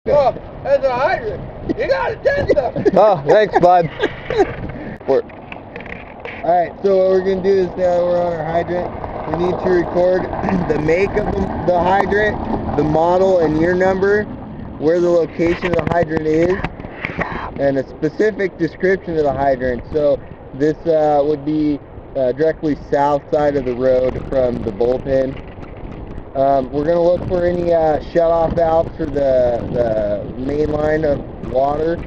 Oh, that's a hydrant. You gotta test them. Oh, thanks, bud. Alright, so what we're going to do is now we're on our hydrant. We need to record the make of the hydrant, the model and year number, where the location of the hydrant is, and a specific description of the hydrant. So this would be directly south side of the road from the bullpen. We're going to look for any shut-off valves for the main line of water,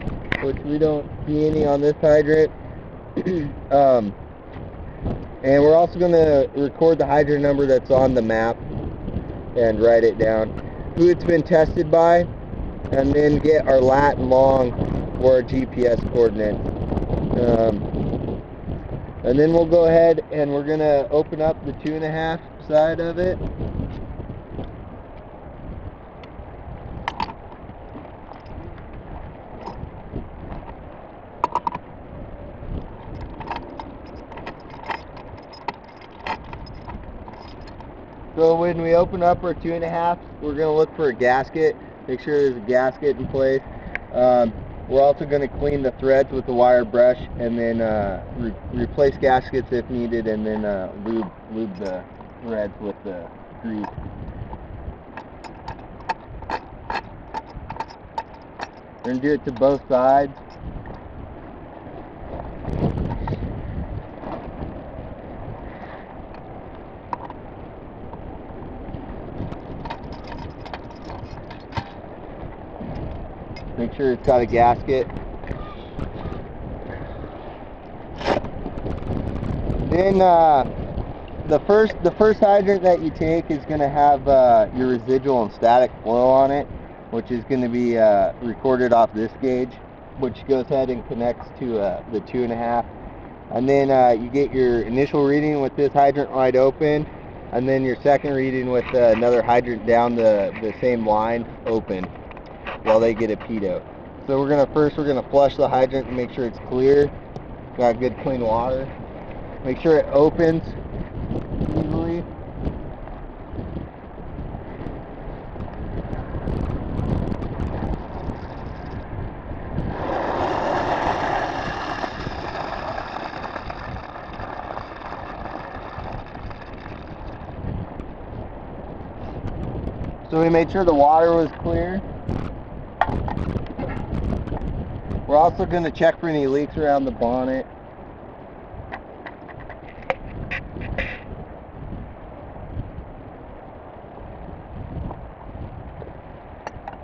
which we don't see any on this hydrant. And we're also going to record the hydrant number that's on the map and write it down, who it's been tested by, and then get our lat and long for our GPS coordinates. And then we'll go ahead and we're going to open up the 2.5 side of it. So when we open up our 2.5, we're going to look for a gasket, make sure there's a gasket in place. We're also going to clean the threads with the wire brush, and then replace gaskets if needed, and then lube the threads with the grease. We're going to do it to both sides. Make sure it's got a gasket. Then the first hydrant that you take is going to have your residual and static flow on it, which is going to be recorded off this gauge, which goes ahead and connects to the 2.5. And then you get your initial reading with this hydrant wide open, and then your second reading with another hydrant down the same line open, while they get a pedo. So we're gonna flush the hydrant and make sure it's clear, got good clean water. Make sure it opens easily. So we made sure the water was clear. We're also going to check for any leaks around the bonnet.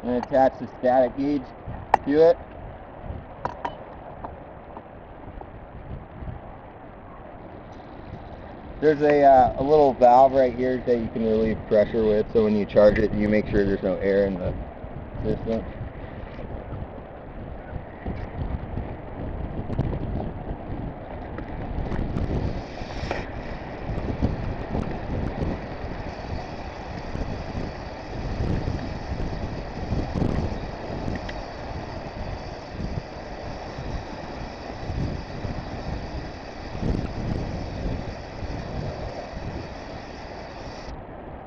And attach the static gauge to it. There's a little valve right here that you can relieve pressure with, so when you charge it, you make sure there's no air in the system.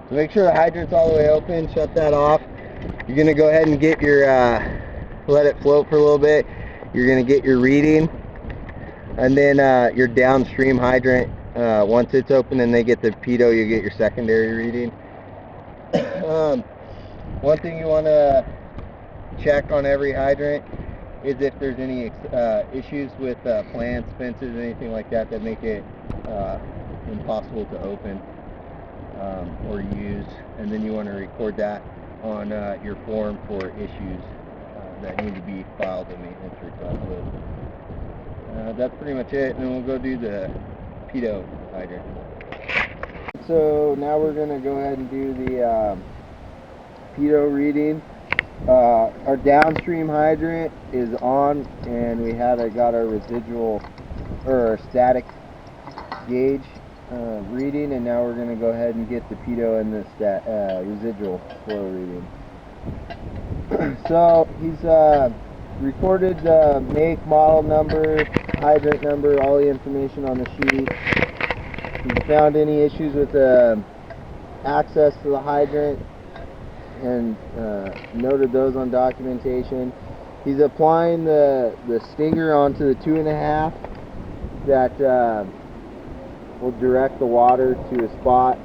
So make sure the hydrant's all the way open, shut that off. You're going to go ahead and get your, let it float for a little bit. You're going to get your reading, and then your downstream hydrant, once it's open and they get the pedo, you get your secondary reading. One thing you want to check on every hydrant is if there's any issues with plants, fences, anything like that that make it impossible to open or use, and then you want to record that on your form for issues that need to be filed in maintenance request list. That's pretty much it, and then we'll go do the pedo hydrant. So now we're going to go ahead and do the pedo reading. Our downstream hydrant is on, and we got our residual or our static gauge reading, and now we're going to go ahead and get the pedo and the residual flow reading. So he's recorded the make, model number, hydrant number, all the information on the sheet. He's found any issues with access to the hydrant. and noted those on documentation. He's applying the stinger onto the 2.5 that will direct the water to a spot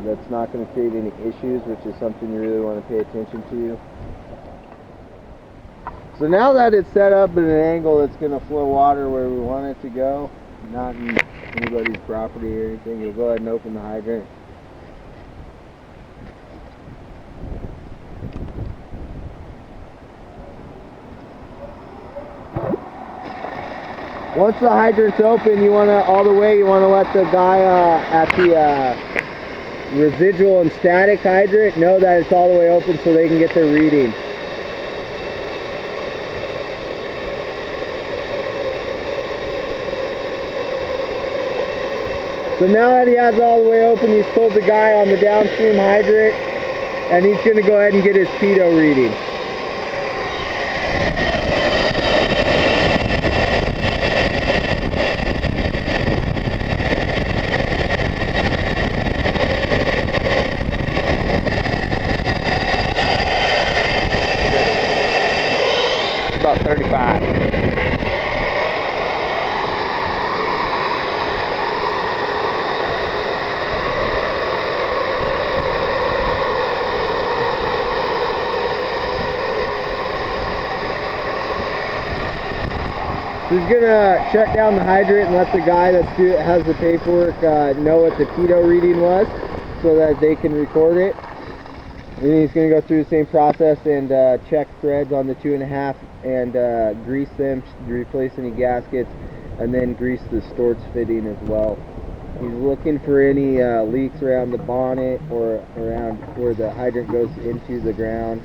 that's not going to create any issues, which is something you really want to pay attention to. So now that it's set up at an angle that's going to flow water where we want it to go, not in anybody's property or anything, you'll go ahead and open the hydrant. Once the hydrant's open, you want to let the guy at the residual and static hydrant know that it's all the way open so they can get their reading. So now that he has it all the way open, he's told the guy on the downstream hydrant, and he's going to go ahead and get his pitot reading. About 35. He's gonna shut down the hydrant and let the guy that has the paperwork know what the pitot reading was, so that they can record it. And then he's gonna go through the same process and check threads on the 2.5 and grease them, replace any gaskets, and then grease the storage fitting as well. He's looking for any leaks around the bonnet or around where the hydrant goes into the ground,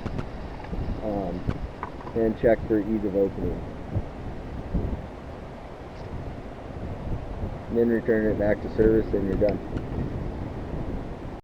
and check for ease of opening. And then return it back to service and you're done.